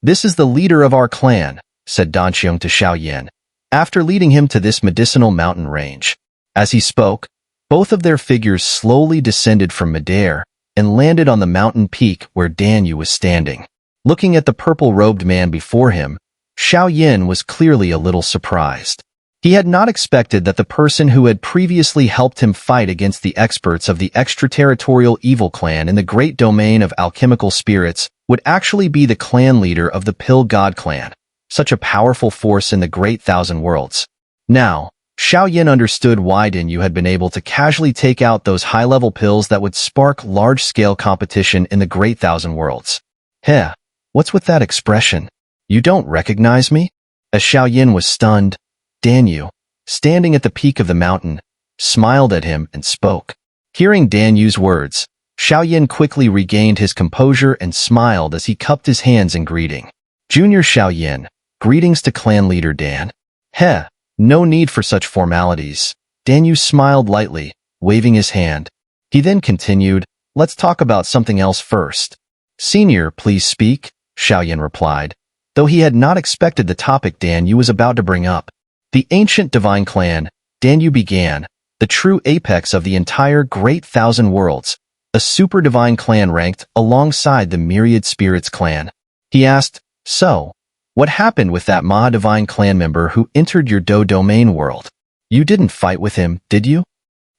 "This is the leader of our clan," said Dan Xiong to Xiao Yan, after leading him to this medicinal mountain range. As he spoke, both of their figures slowly descended from midair and landed on the mountain peak where Dan Yu was standing. Looking at the purple-robed man before him, Xiao Yan was clearly a little surprised. He had not expected that the person who had previously helped him fight against the experts of the extraterritorial evil clan in the great domain of alchemical spirits would actually be the clan leader of the Pill God clan, such a powerful force in the Great Thousand Worlds. Now, Xiao Yan understood why Dan Yu had been able to casually take out those high-level pills that would spark large-scale competition in the Great Thousand Worlds. "Heh, what's with that expression? You don't recognize me?" As Xiao Yan was stunned, Dan Yu, standing at the peak of the mountain, smiled at him and spoke. Hearing Dan Yu's words, Xiao Yan quickly regained his composure and smiled as he cupped his hands in greeting. "Junior Xiao Yan, greetings to clan leader Dan." "Heh, no need for such formalities." Dan Yu smiled lightly, waving his hand. He then continued, "Let's talk about something else first." "Senior, please speak," Xiao Yan replied, though he had not expected the topic Dan Yu was about to bring up. "The ancient divine clan," Dan Yu began, "the true apex of the entire Great Thousand Worlds, a super divine clan ranked alongside the Myriad Spirits clan." He asked, "So, what happened with that Maha-Divine clan member who entered your domain world? You didn't fight with him, did you?"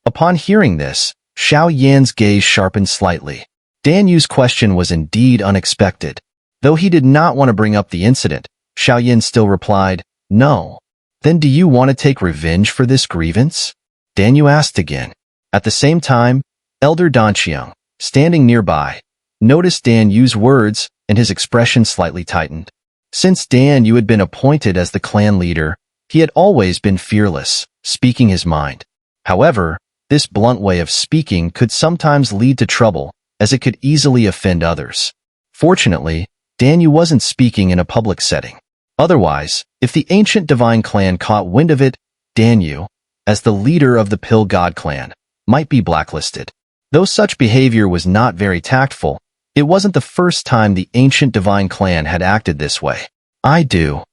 Upon hearing this, Xiao Yan's gaze sharpened slightly. Dan Yu's question was indeed unexpected. Though he did not want to bring up the incident, Xiao Yan still replied, "No." "Then do you want to take revenge for this grievance?" Dan Yu asked again. At the same time, Elder Dan Xiong, standing nearby, noticed Dan Yu's words and his expression slightly tightened. Since Dan Yu had been appointed as the clan leader, he had always been fearless, speaking his mind. However, this blunt way of speaking could sometimes lead to trouble, as it could easily offend others. Fortunately, Dan Yu wasn't speaking in a public setting. Otherwise, if the ancient divine clan caught wind of it, Dan Yu, as the leader of the Pill God clan, might be blacklisted. Though such behavior was not very tactful, it wasn't the first time the ancient divine clan had acted this way. "I do."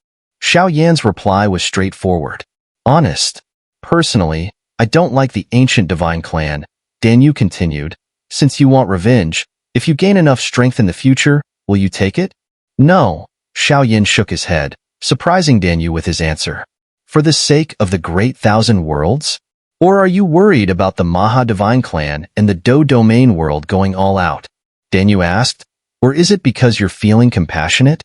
Xiao Yan's reply was straightforward. "Honest. Personally, I don't like the ancient divine clan," Dan Yu continued. "Since you want revenge, if you gain enough strength in the future, will you take it?" "No." Xiao Yan shook his head, surprising Dan Yu with his answer. "For the sake of the Great Thousand Worlds? Or are you worried about the Maha-Divine clan and the domain world going all out?" Dan Yu asked. "Or is it because you're feeling compassionate?"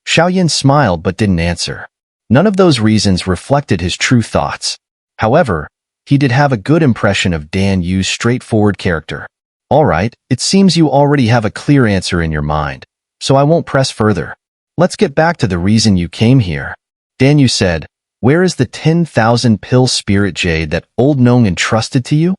Xiao Yan smiled but didn't answer. None of those reasons reflected his true thoughts. However, he did have a good impression of Dan Yu's straightforward character. "All right, it seems you already have a clear answer in your mind, so I won't press further. Let's get back to the reason you came here." Dan Yu said, "Where is the 10,000 pill spirit jade that Old Nong entrusted to you?"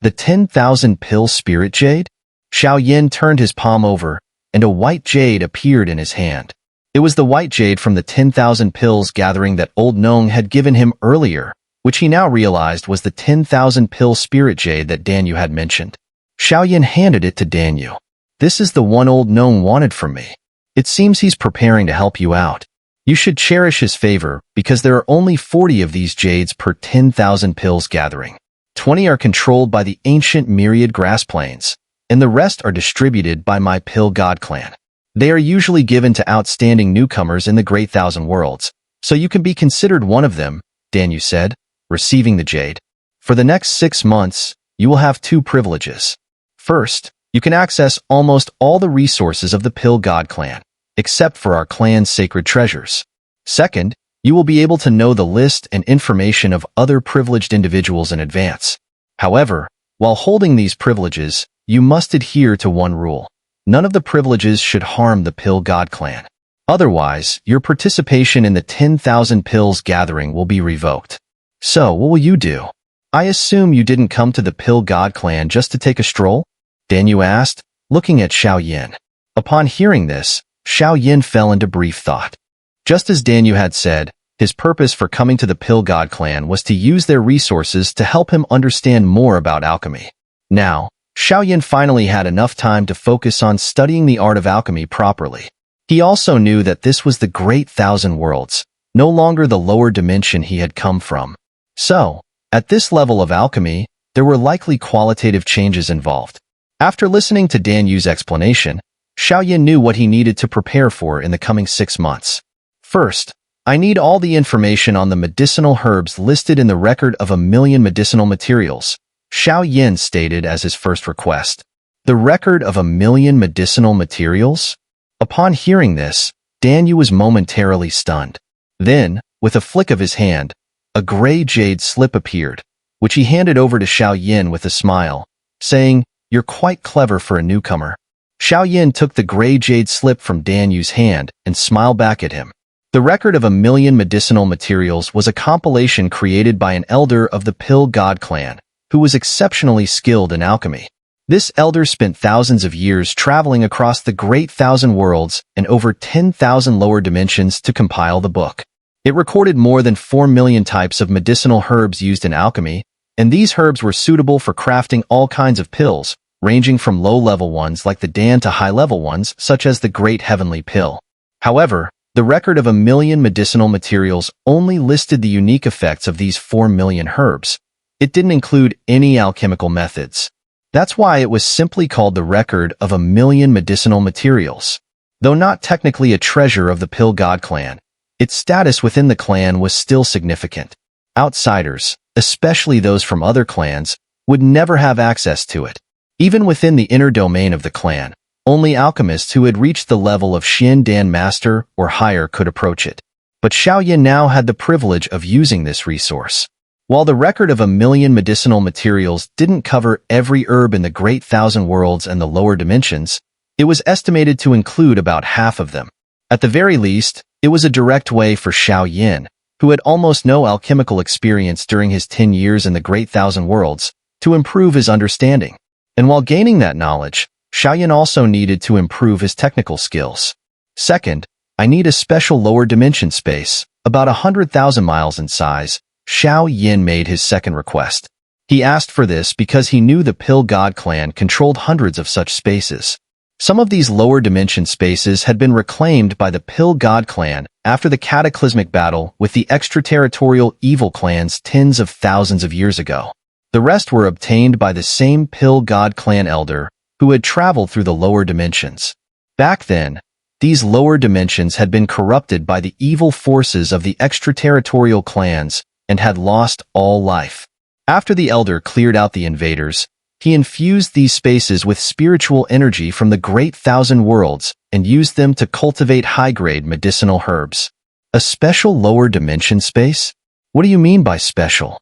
"The 10,000 pill spirit jade?" Xiao Yan turned his palm over, and a white jade appeared in his hand. It was the white jade from the 10,000 pills gathering that Old Nong had given him earlier, which he now realized was the 10,000 pill spirit jade that Dan Yu had mentioned. Xiao Yan handed it to Dan Yu. "This is the one Old Nong wanted from me. It seems he's preparing to help you out. You should cherish his favor because there are only 40 of these jades per 10,000 pills gathering. 20 are controlled by the ancient Myriad Grass Plains, and the rest are distributed by my Pill God clan. They are usually given to outstanding newcomers in the Great Thousand Worlds, so you can be considered one of them," Dan Yu said, receiving the jade. "For the next 6 months, you will have 2 privileges. First, you can access almost all the resources of the Pill God clan, except for our clan's sacred treasures. Second, you will be able to know the list and information of other privileged individuals in advance. However, while holding these privileges, you must adhere to one rule. None of the privileges should harm the Pill God clan. Otherwise, your participation in the 10,000 pills gathering will be revoked. So, what will you do? I assume you didn't come to the Pill God clan just to take a stroll?" Dan Yu asked, looking at Xiao Yan. Upon hearing this, Xiao Yan fell into brief thought. Just as Dan Yu had said, his purpose for coming to the Pill God clan was to use their resources to help him understand more about alchemy. Now, Xiao Yan finally had enough time to focus on studying the art of alchemy properly. He also knew that this was the Great Thousand Worlds, no longer the lower dimension he had come from. So, at this level of alchemy, there were likely qualitative changes involved. After listening to Dan Yu's explanation, Xiao knew what he needed to prepare for in the coming 6 months. First, I need all the information on the medicinal herbs listed in the record of 1,000,000 medicinal materials, Xiao stated as his first request. The record of 1,000,000 medicinal materials? Upon hearing this, Dan Yu was momentarily stunned. Then, with a flick of his hand, a gray jade slip appeared, which he handed over to Xiao with a smile, saying, "You're quite clever for a newcomer." Xiao took the gray jade slip from Dan Yu's hand and smiled back at him. The record of 1,000,000 medicinal materials was a compilation created by an elder of the Pill God clan, who was exceptionally skilled in alchemy. This elder spent thousands of years traveling across the Great Thousand Worlds and over 10,000 lower dimensions to compile the book. It recorded more than 4 million types of medicinal herbs used in alchemy, and these herbs were suitable for crafting all kinds of pills, ranging from low-level ones like the Dan to high-level ones such as the Great Heavenly Pill. However, the record of 1,000,000 medicinal materials only listed the unique effects of these 4 million herbs. It didn't include any alchemical methods. That's why it was simply called the record of 1,000,000 medicinal materials. Though not technically a treasure of the Pill God clan, its status within the clan was still significant. Outsiders, especially those from other clans, would never have access to it. Even within the inner domain of the clan, only alchemists who had reached the level of Xin Dan Master or higher could approach it. But Xiao now had the privilege of using this resource. While the record of 1,000,000 medicinal materials didn't cover every herb in the Great Thousand Worlds and the lower dimensions, it was estimated to include about half of them. At the very least, it was a direct way for Xiao, who had almost no alchemical experience during his 10 years in the Great Thousand Worlds, to improve his understanding. And while gaining that knowledge, Xiao also needed to improve his technical skills. Second, I need a special lower dimension space, about 100,000 miles in size. Xiao made his second request. He asked for this because he knew the Pill God clan controlled hundreds of such spaces. Some of these lower dimension spaces had been reclaimed by the Pill God clan after the cataclysmic battle with the extraterritorial evil clans tens of thousands of years ago. The rest were obtained by the same Pill God clan elder who had traveled through the lower dimensions. Back then, these lower dimensions had been corrupted by the evil forces of the extraterritorial clans and had lost all life. After the elder cleared out the invaders, he infused these spaces with spiritual energy from the Great Thousand Worlds and used them to cultivate high-grade medicinal herbs. A special lower dimension space? What do you mean by special?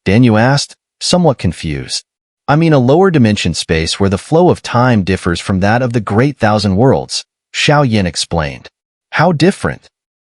Dan Yu asked, somewhat confused. I mean a lower dimension space where the flow of time differs from that of the Great Thousand Worlds, Xiao explained. How different?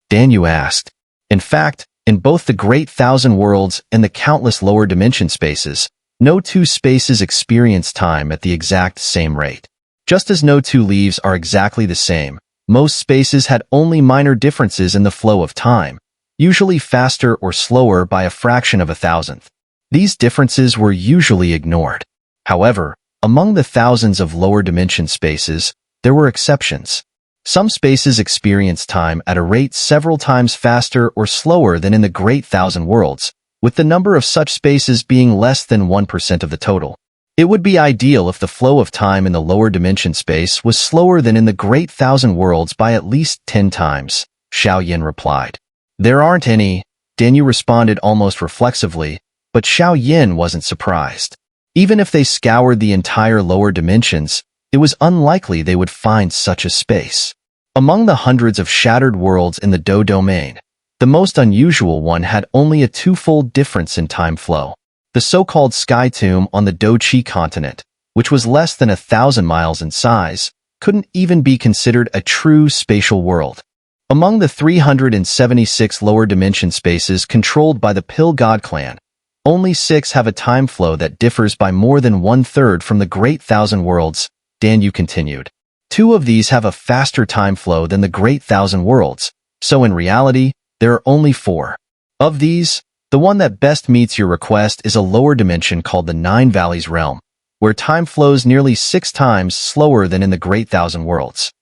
Dan Yu asked. In fact, in both the Great Thousand Worlds and the countless lower dimension spaces, no two spaces experience time at the exact same rate. Just as no two leaves are exactly the same, most spaces had only minor differences in the flow of time, usually faster or slower by a fraction of a thousandth. These differences were usually ignored. However, among the thousands of lower dimension spaces, there were exceptions. Some spaces experience time at a rate several times faster or slower than in the Great Thousand Worlds, with the number of such spaces being less than 1% of the total. It would be ideal if the flow of time in the lower dimension space was slower than in the Great Thousand Worlds by at least 10 times, Xiao replied. There aren't any, Dan Yu responded almost reflexively, but Xiao wasn't surprised. Even if they scoured the entire lower dimensions, it was unlikely they would find such a space. Among the hundreds of shattered worlds in the Do domain, the most unusual one had only a twofold difference in time flow. The so-called Sky Tomb on the Do Chi continent, which was less than 1,000 miles in size, couldn't even be considered a true spatial world. Among the 376 lower dimension spaces controlled by the Pill God clan, only 6 have a time flow that differs by more than 1/3 from the Great Thousand Worlds, Dan Yu continued. 2 of these have a faster time flow than the Great Thousand Worlds, so in reality, there are only 4. Of these, the one that best meets your request is a lower dimension called the Nine Valleys Realm, where time flows nearly 6 times slower than in the Great Thousand Worlds.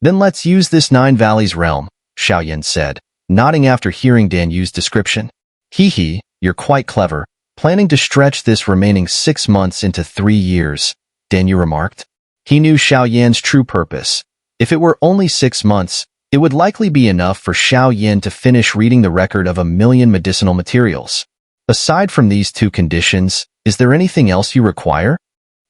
Then let's use this Nine Valleys realm, Xiao said, nodding after hearing Dan Yu's description. Hee, you're quite clever, planning to stretch this remaining 6 months into 3 years, Dan Yu remarked. He knew Xiao true purpose. If it were only 6 months, it would likely be enough for Xiao to finish reading the record of 1,000,000 medicinal materials. Aside from these 2 conditions, is there anything else you require?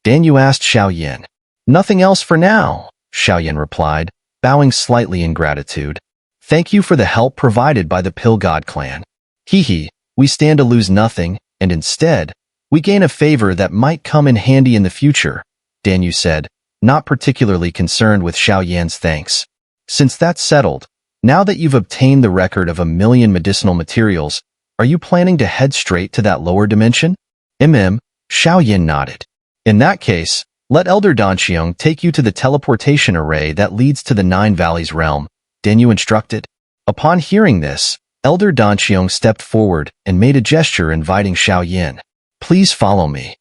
Dan Yu asked Xiao. Nothing else for now, Xiao replied, bowing slightly in gratitude. Thank you for the help provided by the Pill God clan. Hee, we stand to lose nothing, and instead, we gain a favor that might come in handy in the future, Dan Yu said, not particularly concerned with Xiao thanks. Since that's settled, now that you've obtained the record of 1,000,000 medicinal materials, are you planning to head straight to that lower dimension? Xiao nodded. In that case, let Elder Danxiong take you to the teleportation array that leads to the Nine Valleys realm, Dan Yu instructed. Upon hearing this, Elder Danxiong stepped forward and made a gesture inviting Xiao. Please follow me.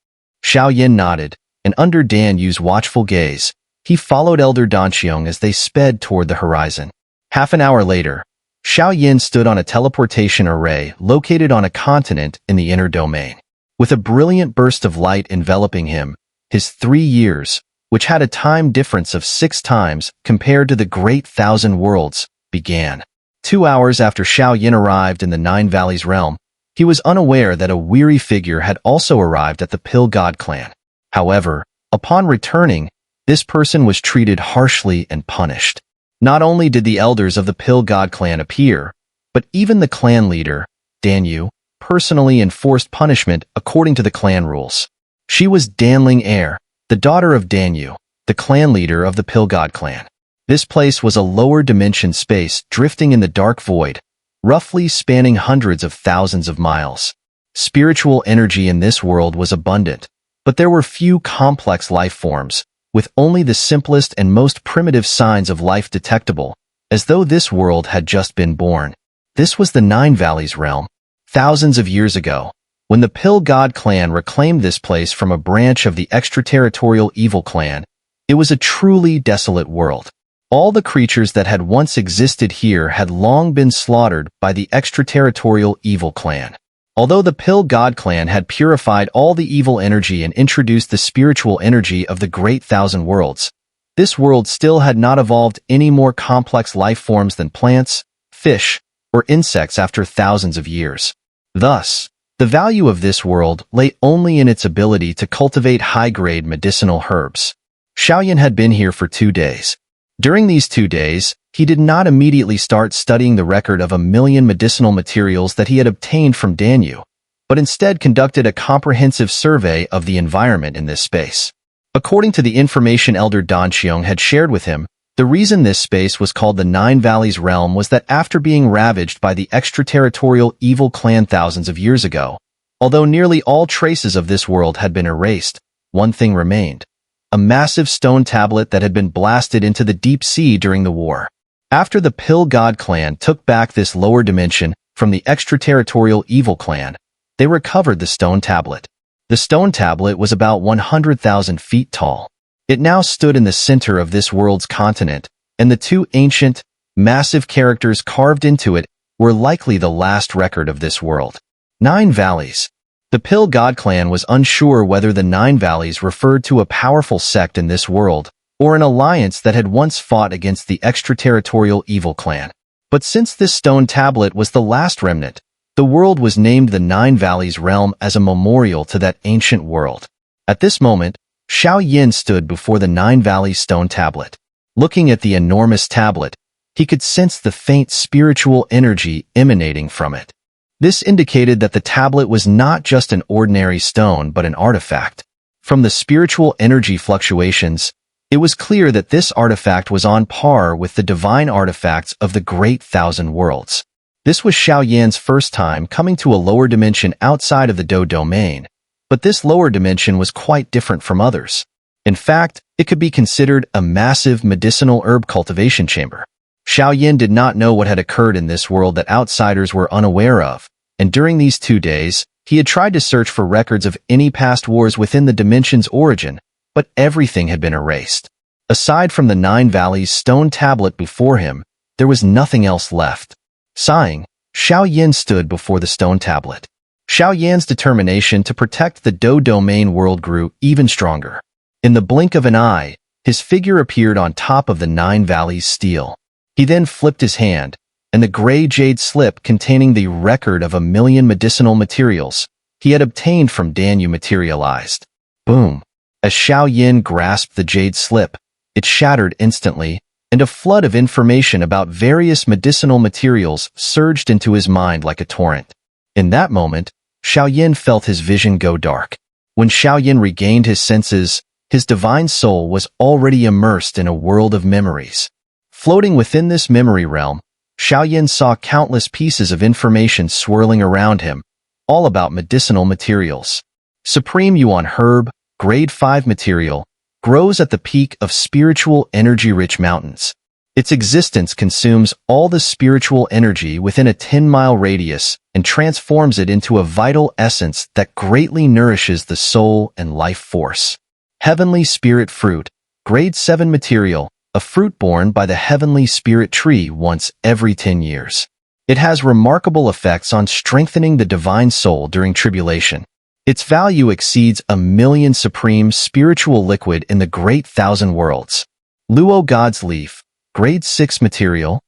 Xiao nodded, and under Dan Yu's watchful gaze, he followed Elder Danxiong as they sped toward the horizon. Half an hour later, Xiao stood on a teleportation array located on a continent in the inner domain. With a brilliant burst of light enveloping him, his 3 years, which had a time difference of 6 times compared to the Great Thousand Worlds, began. 2 hours after Xiao arrived in the Nine Valleys realm, he was unaware that a weary figure had also arrived at the Pill God clan. However, upon returning, this person was treated harshly and punished. Not only did the elders of the Pill God clan appear, but even the clan leader, Dan Yu, personally enforced punishment according to the clan rules. She was Dan Ling Er, the daughter of Dan Yu, the clan leader of the Pill God clan. This place was a lower dimension space drifting in the dark void, roughly spanning hundreds of thousands of miles. Spiritual energy in this world was abundant, but there were few complex life forms, with only the simplest and most primitive signs of life detectable, as though this world had just been born. This was the Nine Valleys realm. Thousands of years ago, when the Pill God clan reclaimed this place from a branch of the extraterritorial evil clan, it was a truly desolate world. All the creatures that had once existed here had long been slaughtered by the extraterritorial evil clan. Although the Pill God clan had purified all the evil energy and introduced the spiritual energy of the Great Thousand Worlds, this world still had not evolved any more complex life forms than plants, fish, or insects after thousands of years. Thus, the value of this world lay only in its ability to cultivate high-grade medicinal herbs. Xiao had been here for 2 days. During these 2 days, he did not immediately start studying the record of 1,000,000 medicinal materials that he had obtained from Dan Yu, but instead conducted a comprehensive survey of the environment in this space. According to the information Elder Danxiong had shared with him, the reason this space was called the Nine Valleys realm was that after being ravaged by the extraterritorial evil clan thousands of years ago, although nearly all traces of this world had been erased, one thing remained: a massive stone tablet that had been blasted into the deep sea during the war. After the Pill God clan took back this lower dimension from the extraterritorial evil clan, they recovered the stone tablet. The stone tablet was about 100,000 feet tall. It now stood in the center of this world's continent, and the 2 ancient, massive characters carved into it were likely the last record of this world. Nine Valleys. The Pill God clan was unsure whether the Nine Valleys referred to a powerful sect in this world, or an alliance that had once fought against the extraterritorial evil clan. But since this stone tablet was the last remnant, the world was named the Nine Valleys realm as a memorial to that ancient world. At this moment, Xiao stood before the Nine Valleys stone tablet. Looking at the enormous tablet, he could sense the faint spiritual energy emanating from it. This indicated that the tablet was not just an ordinary stone but an artifact. From the spiritual energy fluctuations, it was clear that this artifact was on par with the divine artifacts of the Great Thousand Worlds. This was Xiao first time coming to a lower dimension outside of the Do domain, but this lower dimension was quite different from others. In fact, it could be considered a massive medicinal herb cultivation chamber. Xiao did not know what had occurred in this world that outsiders were unaware of, and during these 2 days, he had tried to search for records of any past wars within the dimension's origin, but everything had been erased. Aside from the 9 Valleys stone tablet before him, there was nothing else left. Sighing, Xiao Yin stood before the stone tablet. Xiao Yan's determination to protect the Do domain world grew even stronger. In the blink of an eye, his figure appeared on top of the 9 Valleys stele. He then flipped his hand, and the gray jade slip containing the record of 1,000,000 medicinal materials he had obtained from Dan Yu materialized. Boom! As Xiao Yin grasped the jade slip, it shattered instantly, and a flood of information about various medicinal materials surged into his mind like a torrent. In that moment, Xiao Yin felt his vision go dark. When Xiao Yin regained his senses, his divine soul was already immersed in a world of memories. Floating within this memory realm, Xiao Yin saw countless pieces of information swirling around him, all about medicinal materials. Supreme Yuan herb, grade 5 material, grows at the peak of spiritual energy-rich mountains. Its existence consumes all the spiritual energy within a 10-mile radius and transforms it into a vital essence that greatly nourishes the soul and life force. Heavenly Spirit Fruit, grade 7 material, a fruit borne by the Heavenly Spirit tree once every 10 years. It has remarkable effects on strengthening the divine soul during tribulation. Its value exceeds 1,000,000 supreme spiritual liquid in the Great Thousand Worlds. Luo God's Leaf, grade 6 material.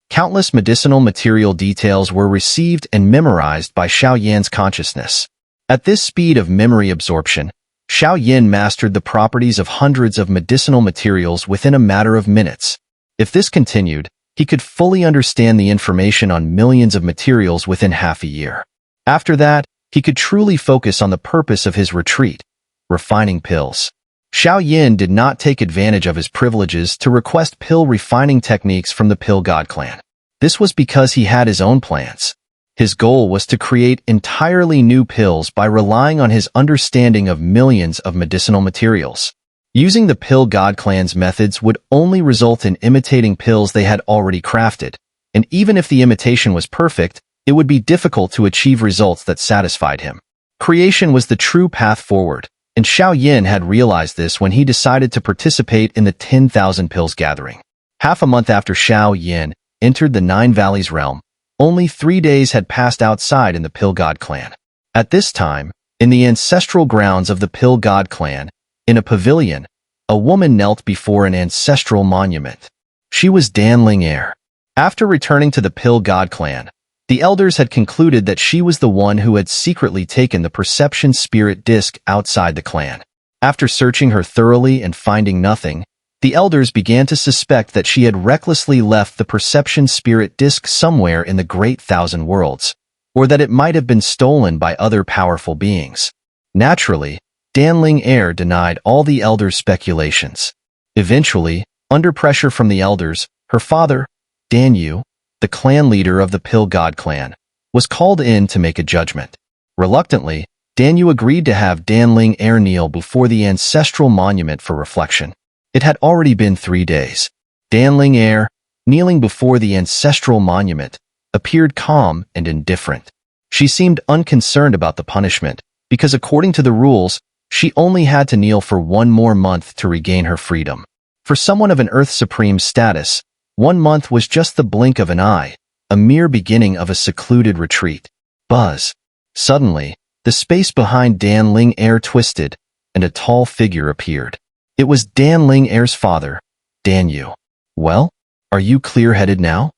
Countless medicinal material details were received and memorized by Xiao Yan's consciousness. At this speed of memory absorption, Xiao Yin mastered the properties of hundreds of medicinal materials within a matter of minutes. If this continued, he could fully understand the information on millions of materials within half a year. After that, he could truly focus on the purpose of his retreat, refining pills. Xiao Yin did not take advantage of his privileges to request pill refining techniques from the Pill God clan. This was because he had his own plans. His goal was to create entirely new pills by relying on his understanding of millions of medicinal materials. Using the Pill God clan's methods would only result in imitating pills they had already crafted, and even if the imitation was perfect, it would be difficult to achieve results that satisfied him. Creation was the true path forward, and Xiao Yin had realized this when he decided to participate in the 10,000 Pills gathering. Half a month after Xiao Yin entered the 9 Valleys realm, only 3 days had passed outside in the Pill God clan. At this time, in the ancestral grounds of the Pill God clan, in a pavilion, a woman knelt before an ancestral monument. She was Dan Ling Er. After returning to the Pill God clan, the elders had concluded that she was the one who had secretly taken the perception spirit disc outside the clan. After searching her thoroughly and finding nothing, the elders began to suspect that she had recklessly left the perception spirit disc somewhere in the Great Thousand Worlds, or that it might have been stolen by other powerful beings. Naturally, Dan Ling Er denied all the elders' speculations. Eventually, under pressure from the elders, her father, Dan Yu, the clan leader of the Pill God clan, was called in to make a judgment. Reluctantly, Dan Yu agreed to have Dan Ling Er kneel before the ancestral monument for reflection. It had already been 3 days. Dan Ling Er, kneeling before the ancestral monument, appeared calm and indifferent. She seemed unconcerned about the punishment, because according to the rules, she only had to kneel for 1 more month to regain her freedom. For someone of an Earth Supreme status, 1 month was just the blink of an eye, a mere beginning of a secluded retreat. Buzz. Suddenly, the space behind Dan Ling Er twisted, and a tall figure appeared. It was Dan Ling Er's father, Dan Yu. Well, are you clear-headed now?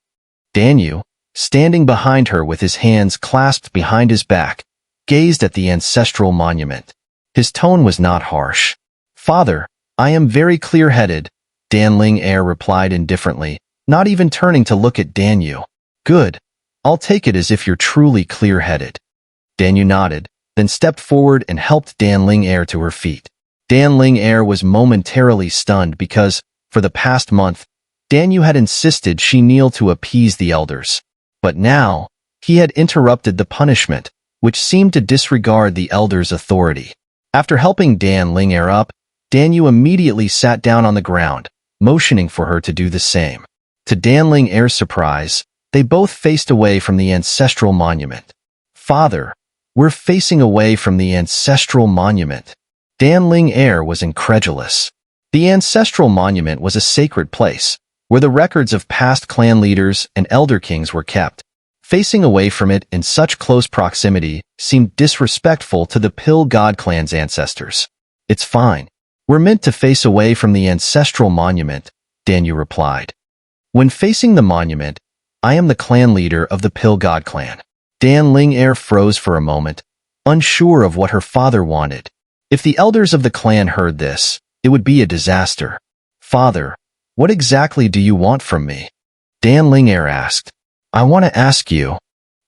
Dan Yu, standing behind her with his hands clasped behind his back, gazed at the ancestral monument. His tone was not harsh. Father, I am very clear-headed, Dan Ling Er replied indifferently, not even turning to look at Dan Yu. Good. I'll take it as if you're truly clear-headed. Dan Yu nodded, then stepped forward and helped Dan Ling Er to her feet. Dan Ling Er was momentarily stunned because, for the past month, Dan Yu had insisted she kneel to appease the elders. But now, he had interrupted the punishment, which seemed to disregard the elders' authority. After helping Dan Ling Er up, Dan Yu immediately sat down on the ground, motioning for her to do the same. To Dan Ling Er's surprise, they both faced away from the ancestral monument. Father, we're facing away from the ancestral monument. Dan Ling Er was incredulous. The ancestral monument was a sacred place, where the records of past clan leaders and elder kings were kept. Facing away from it in such close proximity seemed disrespectful to the Pill God clan's ancestors. It's fine. We're meant to face away from the ancestral monument, Danyu replied. When facing the monument, I am the clan leader of the Pill God clan. Dan Ling Er froze for a moment, unsure of what her father wanted. If the elders of the clan heard this, it would be a disaster. Father, what exactly do you want from me? Dan Ling Er asked. I want to ask you.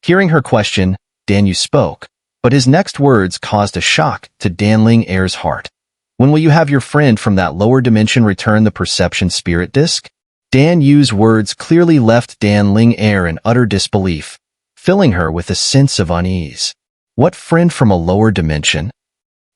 Hearing her question, Danyu spoke, but his next words caused a shock to Dan Ling Er's heart. When will you have your friend from that lower dimension return the perception spirit disc? Dan Yu's words clearly left Dan Ling Er in utter disbelief, filling her with a sense of unease. What friend from a lower dimension?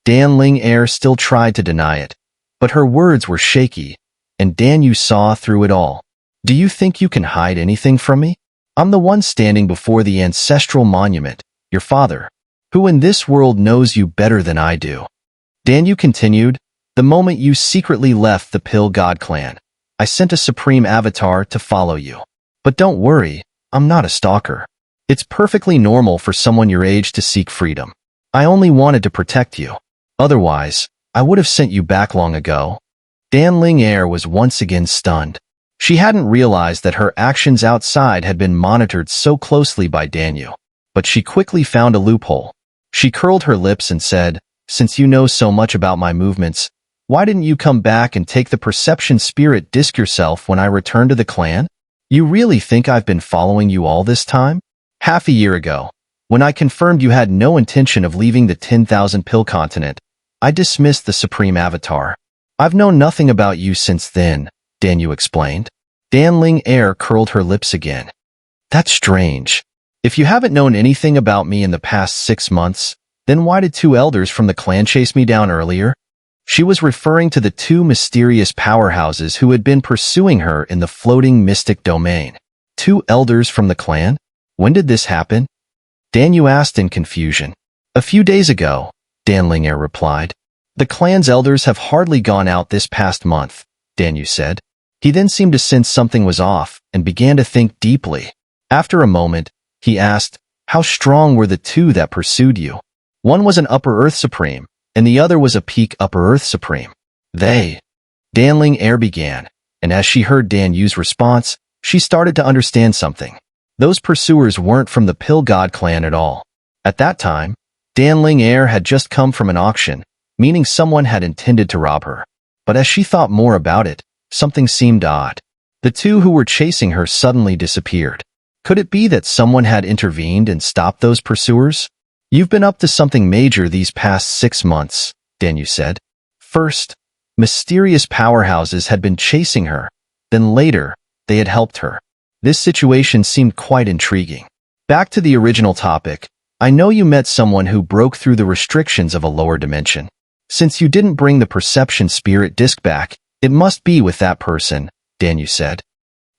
Dan Ling Er still tried to deny it, but her words were shaky, and Dan Yu saw through it all. Do you think you can hide anything from me? I'm the one standing before the ancestral monument, your father, who in this world knows you better than I do. Danyu continued, the moment you secretly left the Pill God clan, I sent a supreme avatar to follow you. But don't worry, I'm not a stalker. It's perfectly normal for someone your age to seek freedom. I only wanted to protect you. Otherwise, I would have sent you back long ago. Dan Ling Er was once again stunned. She hadn't realized that her actions outside had been monitored so closely by Danyu. But she quickly found a loophole. She curled her lips and said, since you know so much about my movements, why didn't you come back and take the perception spirit disc yourself when I returned to the clan? You really think I've been following you all this time? Half a year ago, when I confirmed you had no intention of leaving the 10,000 pill continent, I dismissed the Supreme Avatar. I've known nothing about you since then, Danyu explained. Dan Ling Er curled her lips again. That's strange. If you haven't known anything about me in the past 6 months, then why did 2 elders from the clan chase me down earlier? She was referring to the 2 mysterious powerhouses who had been pursuing her in the floating mystic domain. 2 elders from the clan? When did this happen? Danyu asked in confusion. A few days ago, Dan Ling Er replied. The clan's elders have hardly gone out this past month, Danyu said. He then seemed to sense something was off and began to think deeply. After a moment, he asked, how strong were the 2 that pursued you? One was an Upper Earth Supreme, and the other was a peak Upper Earth Supreme. Dan Ling Er began, and as she heard Dan Yu's response, she started to understand something. Those pursuers weren't from the Pill God clan at all. At that time, Dan Ling Er had just come from an auction, meaning someone had intended to rob her. But as she thought more about it, something seemed odd. The 2 who were chasing her suddenly disappeared. Could it be that someone had intervened and stopped those pursuers? You've been up to something major these past 6 months, Danyu said. First, mysterious powerhouses had been chasing her. Then later, they had helped her. This situation seemed quite intriguing. Back to the original topic, I know you met someone who broke through the restrictions of a lower dimension. Since you didn't bring the perception spirit disc back, it must be with that person, Danyu said.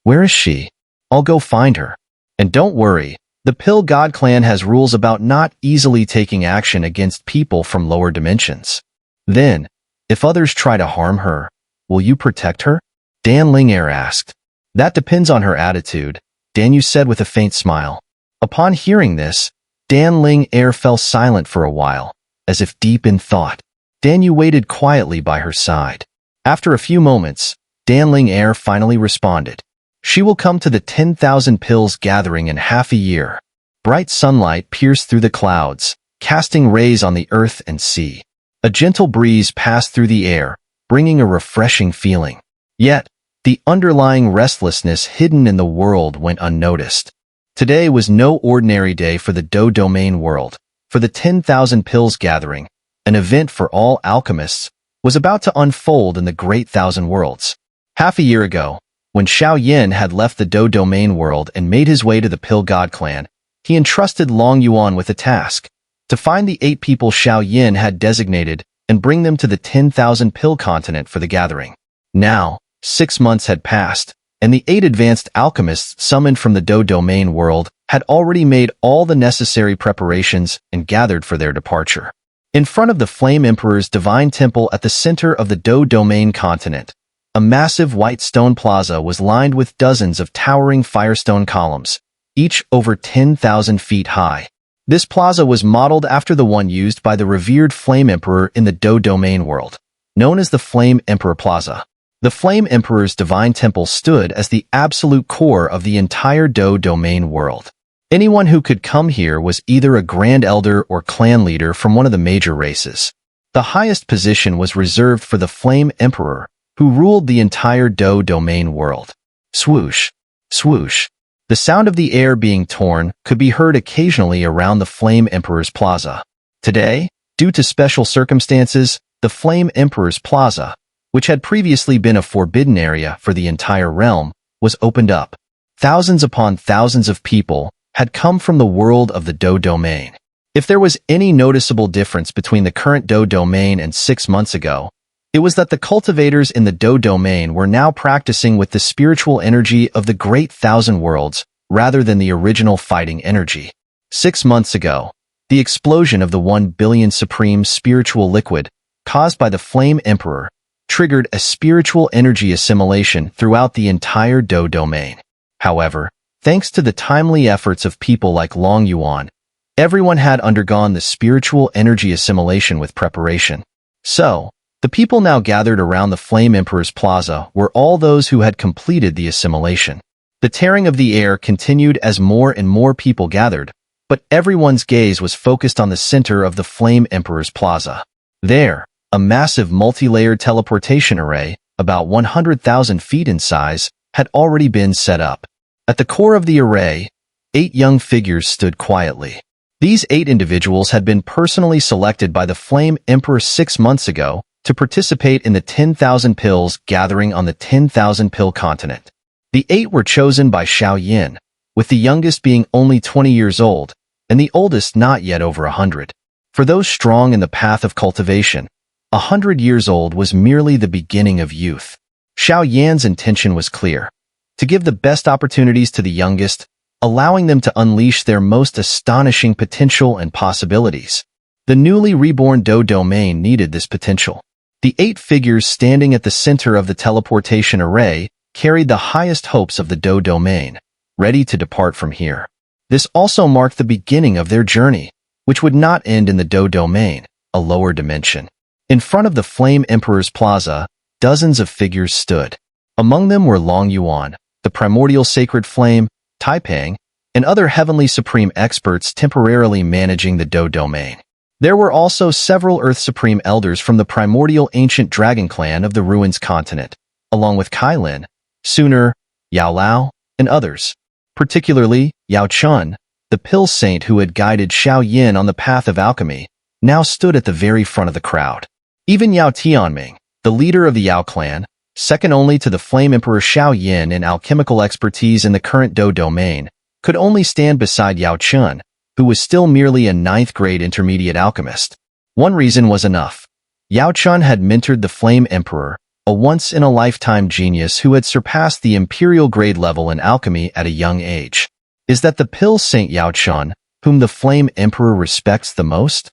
Where is she? I'll go find her. And don't worry. The Pill God clan has rules about not easily taking action against people from lower dimensions. Then, if others try to harm her, will you protect her? Dan Ling Er asked. That depends on her attitude, Danyu said with a faint smile. Upon hearing this, Dan Ling Er fell silent for a while, as if deep in thought. Danyu waited quietly by her side. After a few moments, Dan Ling Er finally responded. She will come to the 10,000 pills gathering in half a year. Bright sunlight pierced through the clouds, casting rays on the earth and sea. A gentle breeze passed through the air, bringing a refreshing feeling. Yet, the underlying restlessness hidden in the world went unnoticed. Today was no ordinary day for the Do Domain world, for the 10,000 pills gathering, an event for all alchemists, was about to unfold in the Great Thousand Worlds. Half a year ago, when Xiao had left the Do Domain world and made his way to the Pill God clan, he entrusted Long Yuan with a task, to find the 8 people Xiao had designated and bring them to the 10,000 pill continent for the gathering. Now, 6 months had passed, and the 8 advanced alchemists summoned from the Do Domain world had already made all the necessary preparations and gathered for their departure. In front of the Flame Emperor's divine temple at the center of the Do Domain continent, a massive white stone plaza was lined with dozens of towering firestone columns, each over 10,000 feet high. This plaza was modeled after the one used by the revered Flame Emperor in the Do Domain world, known as the Flame Emperor Plaza. The Flame Emperor's divine temple stood as the absolute core of the entire Do Domain world. Anyone who could come here was either a Grand Elder or clan leader from one of the major races. The highest position was reserved for the Flame Emperor, who ruled the entire Do Domain world. Swoosh, swoosh. The sound of the air being torn could be heard occasionally around the Flame Emperor's plaza. Today, due to special circumstances, the Flame Emperor's plaza, which had previously been a forbidden area for the entire realm, was opened up. Thousands upon thousands of people had come from the world of the Do Domain. If there was any noticeable difference between the current Do Domain and 6 months ago, it was that the cultivators in the Do Domain were now practicing with the spiritual energy of the Great Thousand Worlds rather than the original fighting energy. 6 months ago, the explosion of the 1 billion supreme spiritual liquid caused by the Flame Emperor triggered a spiritual energy assimilation throughout the entire Do Domain. However, thanks to the timely efforts of people like Long Yuan, everyone had undergone the spiritual energy assimilation with preparation. So, the people now gathered around the Flame Emperor's plaza were all those who had completed the assimilation. The tearing of the air continued as more and more people gathered, but everyone's gaze was focused on the center of the Flame Emperor's plaza. There, a massive multi-layered teleportation array, about 100,000 feet in size, had already been set up. At the core of the array, 8 young figures stood quietly. These 8 individuals had been personally selected by the Flame Emperor 6 months ago to participate in the 10,000 pills gathering on the 10,000 pill continent. The 8 were chosen by Xiao, with the youngest being only 20 years old, and the oldest not yet over 100. For those strong in the path of cultivation, 100 years old was merely the beginning of youth. Xiao's intention was clear: to give the best opportunities to the youngest, allowing them to unleash their most astonishing potential and possibilities. The newly reborn Do Domain needed this potential. The 8 figures standing at the center of the teleportation array carried the highest hopes of the Do Domain, ready to depart from here. This also marked the beginning of their journey, which would not end in the Do Domain, a lower dimension. In front of the Flame Emperor's plaza, dozens of figures stood. Among them were Long Yuan, the primordial sacred flame, Taipang, and other heavenly supreme experts temporarily managing the Do Domain. There were also several Earth Supreme Elders from the primordial ancient dragon clan of the Ruins continent, along with Kailin, Xun'er, Yao Lao, and others. Particularly, Yao Chun, the pill saint who had guided Xiao on the path of alchemy, now stood at the very front of the crowd. Even Yao Tianming, the leader of the Yao clan, second only to the Flame Emperor Xiao in alchemical expertise in the current Do Domain, could only stand beside Yao Chun, who was still merely a 9th-grade intermediate alchemist. One reason was enough. Yao Chun had mentored the Flame Emperor, a once-in-a-lifetime genius who had surpassed the imperial grade level in alchemy at a young age. Is that the pill saint Yao Chun, whom the Flame Emperor respects the most?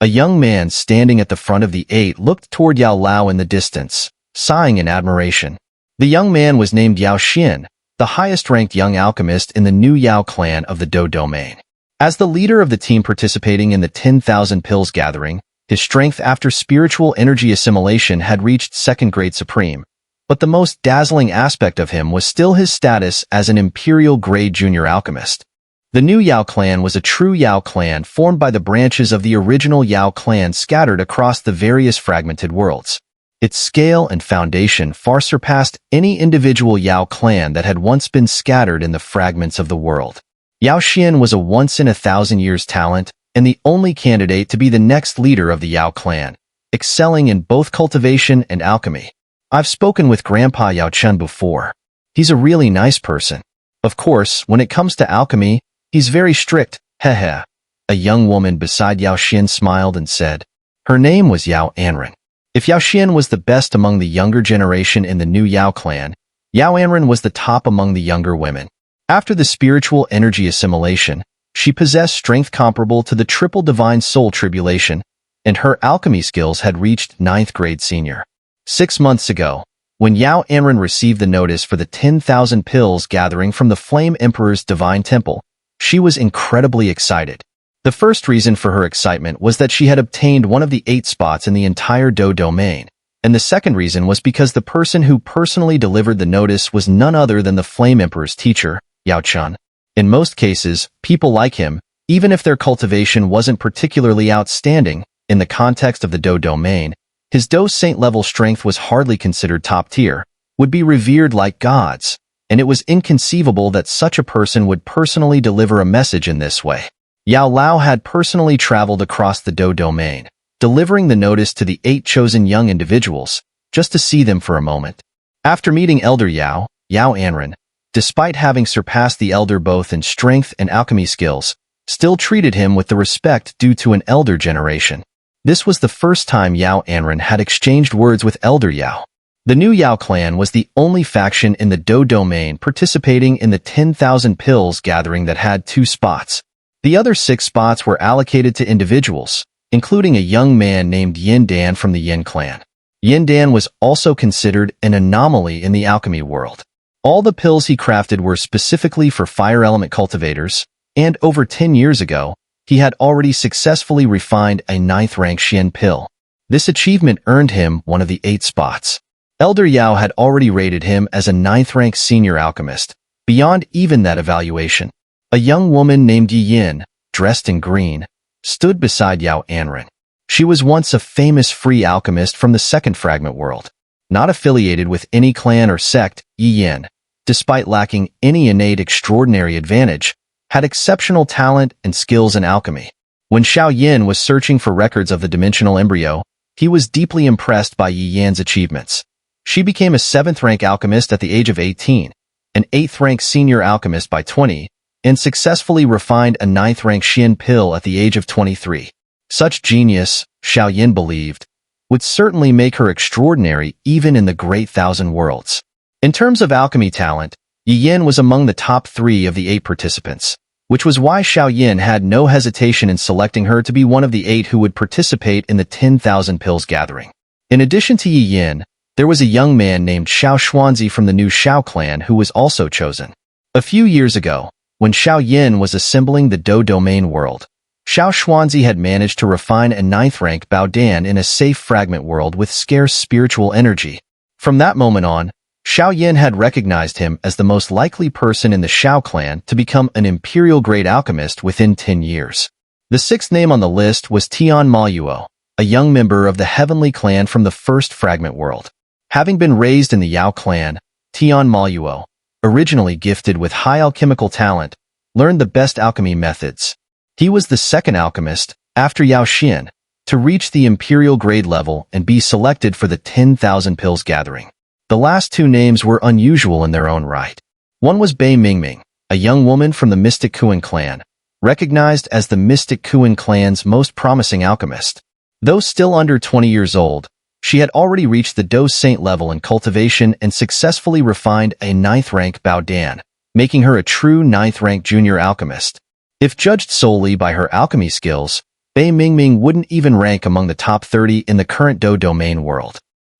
A young man standing at the front of the 8 looked toward Yao Lao in the distance, sighing in admiration. The young man was named Yao Xin, the highest-ranked young alchemist in the new Yao clan of the Do Domain. As the leader of the team participating in the 10,000 pills gathering, his strength after spiritual energy assimilation had reached 2nd grade supreme, but the most dazzling aspect of him was still his status as an imperial grade junior alchemist. The new Yao clan was a true Yao clan formed by the branches of the original Yao clan scattered across the various fragmented worlds. Its scale and foundation far surpassed any individual Yao clan that had once been scattered in the fragments of the world. Yao Xin was a once-in-a-thousand-years talent and the only candidate to be the next leader of the Yao clan, excelling in both cultivation and alchemy. I've spoken with Grandpa Yao Chun before. He's a really nice person. Of course, when it comes to alchemy, he's very strict, heh. A young woman beside Yao Xin smiled and said. Her name was Yao Anren. If Yao Xin was the best among the younger generation in the new Yao clan, Yao Anren was the top among the younger women. After the spiritual energy assimilation, she possessed strength comparable to the triple divine soul tribulation, and her alchemy skills had reached 9th grade senior. 6 months ago, when Xiao Anren received the notice for the 10,000 pills gathering from the Flame Emperor's divine temple, she was incredibly excited. The first reason for her excitement was that she had obtained one of the 8 spots in the entire Do domain, and the second reason was because the person who personally delivered the notice was none other than the Flame Emperor's teacher, Yao Chun. In most cases, people like him, even if their cultivation wasn't particularly outstanding, in the context of the Do domain, his Do Saint level strength was hardly considered top tier, would be revered like gods, and it was inconceivable that such a person would personally deliver a message in this way. Yao Lao had personally traveled across the Do domain, delivering the notice to the 8 chosen young individuals, just to see them for a moment. After meeting Elder Yao Anren, despite having surpassed the elder both in strength and alchemy skills, still treated him with the respect due to an elder generation. This was the first time Yao Anren had exchanged words with Elder Yao. The new Yao clan was the only faction in the Do domain participating in the 10,000 pills gathering that had 2 spots. The other 6 spots were allocated to individuals, including a young man named Yin Dan from the Yin clan. Yin Dan was also considered an anomaly in the alchemy world. All the pills he crafted were specifically for fire element cultivators, and over 10 years ago, he had already successfully refined a 9th rank Xian pill. This achievement earned him one of the 8 spots. Elder Yao had already rated him as a 9th rank senior alchemist, beyond even that evaluation. A young woman named Yi Yin, dressed in green, stood beside Yao Anren. She was once a famous free alchemist from the Second Fragment world. Not affiliated with any clan or sect, Yi Yin, despite lacking any innate extraordinary advantage, had exceptional talent and skills in alchemy. When Xiao Yin was searching for records of the dimensional embryo, he was deeply impressed by Yi Yan's achievements. She became a 7th rank alchemist at the age of 18, an 8th rank senior alchemist by 20, and successfully refined a 9th rank Xian pill at the age of 23. Such genius, Xiao Yin believed, would certainly make her extraordinary even in the Great Thousand Worlds. In terms of alchemy talent, Yi Yin was among the top 3 of the 8 participants, which was why Xiao Yin had no hesitation in selecting her to be one of the 8 who would participate in the 10,000 pills gathering. In addition to Yi Yin, there was a young man named Xiao Xuanzi from the new Xiao clan who was also chosen. A few years ago, when Xiao Yin was assembling the Do domain world, Xiao Xuanzi had managed to refine a 9th rank Bao Dan in a safe fragment world with scarce spiritual energy. From that moment on, Xiao Yin had recognized him as the most likely person in the Xiao clan to become an imperial-grade alchemist within 10 years. The 6th name on the list was Tian Maoyuo, a young member of the Heavenly clan from the First Fragment world. Having been raised in the Yao clan, Tian Maoyuo, originally gifted with high alchemical talent, learned the best alchemy methods. He was the 2nd alchemist, after Yao Xin, to reach the imperial grade level and be selected for the 10,000 pills gathering. The last 2 names were unusual in their own right. One was Bei Mingming, a young woman from the Mystic Kuan clan, recognized as the Mystic Kuan clan's most promising alchemist. Though still under 20 years old, she had already reached the Do Saint level in cultivation and successfully refined a 9th rank Bao Dan, making her a true 9th rank junior alchemist. If judged solely by her alchemy skills, Bei Mingming wouldn't even rank among the top 30 in the current Do domain world.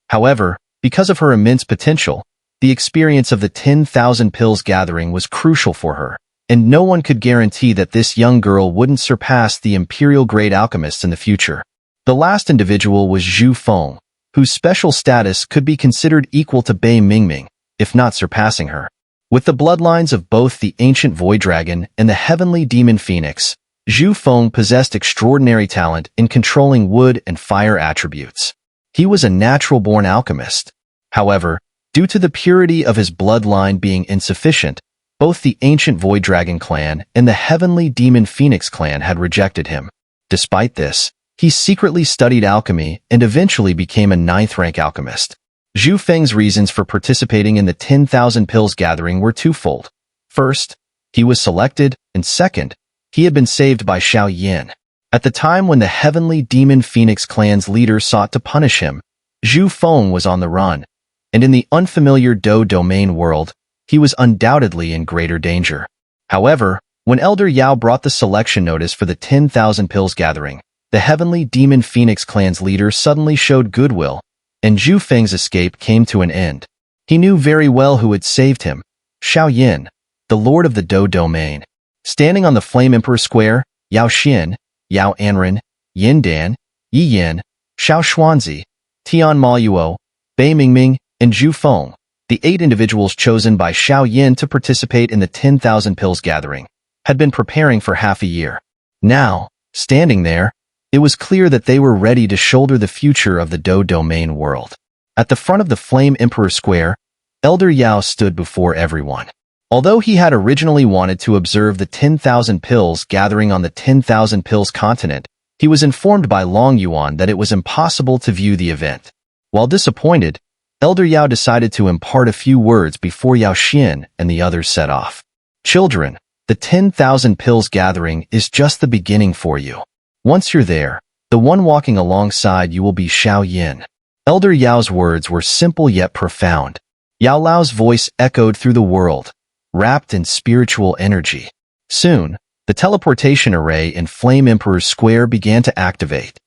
However, because of her immense potential, the experience of the 10,000 pills gathering was crucial for her, and no one could guarantee that this young girl wouldn't surpass the imperial-grade alchemists in the future. The last individual was Zhu Feng, whose special status could be considered equal to Bei Mingming, if not surpassing her. With the bloodlines of both the ancient Void Dragon and the heavenly demon Phoenix, Zhu Feng possessed extraordinary talent in controlling wood and fire attributes. He was a natural-born alchemist. However, due to the purity of his bloodline being insufficient, both the ancient Void Dragon clan and the heavenly demon Phoenix clan had rejected him. Despite this, he secretly studied alchemy and eventually became a 9th rank alchemist. Zhu Feng's reasons for participating in the 10,000 pills gathering were twofold. First, he was selected, and second, he had been saved by Xiao Yin. At the time when the heavenly demon Phoenix clan's leader sought to punish him, Zhu Feng was on the run, and in the unfamiliar Do domain world, he was undoubtedly in greater danger. However, when Elder Yao brought the selection notice for the 10,000 pills gathering, the heavenly demon phoenix clan's leader, suddenly showed goodwill, and Zhu Feng's escape came to an end. He knew very well who had saved him, Xiao Yin, the lord of the Dou domain. Standing on the Flame Emperor Square, Yao Xin, Yao Anren, Yin Dan, Yi Yin, Xiao Xuanzi, Tian Maoyuo, Bei Mingming, and Zhu Feng, the 8 individuals chosen by Xiao Yin to participate in the 10,000 Pills gathering, had been preparing for half a year. Now, standing there, it was clear that they were ready to shoulder the future of the Dou domain world. At the front of the Flame Emperor Square, Elder Yao stood before everyone. Although he had originally wanted to observe the 10,000 Pills gathering on the 10,000 Pills continent, he was informed by Long Yuan that it was impossible to view the event. While disappointed, Elder Yao decided to impart a few words before Yao Xin and the others set off. Children, the 10,000 Pills gathering is just the beginning for you. Once you're there, the one walking alongside you will be Xiao Yin. Elder Yao's words were simple yet profound. Yao Lao's voice echoed through the world, wrapped in spiritual energy. Soon, the teleportation array in Flame Emperor's Square began to activate.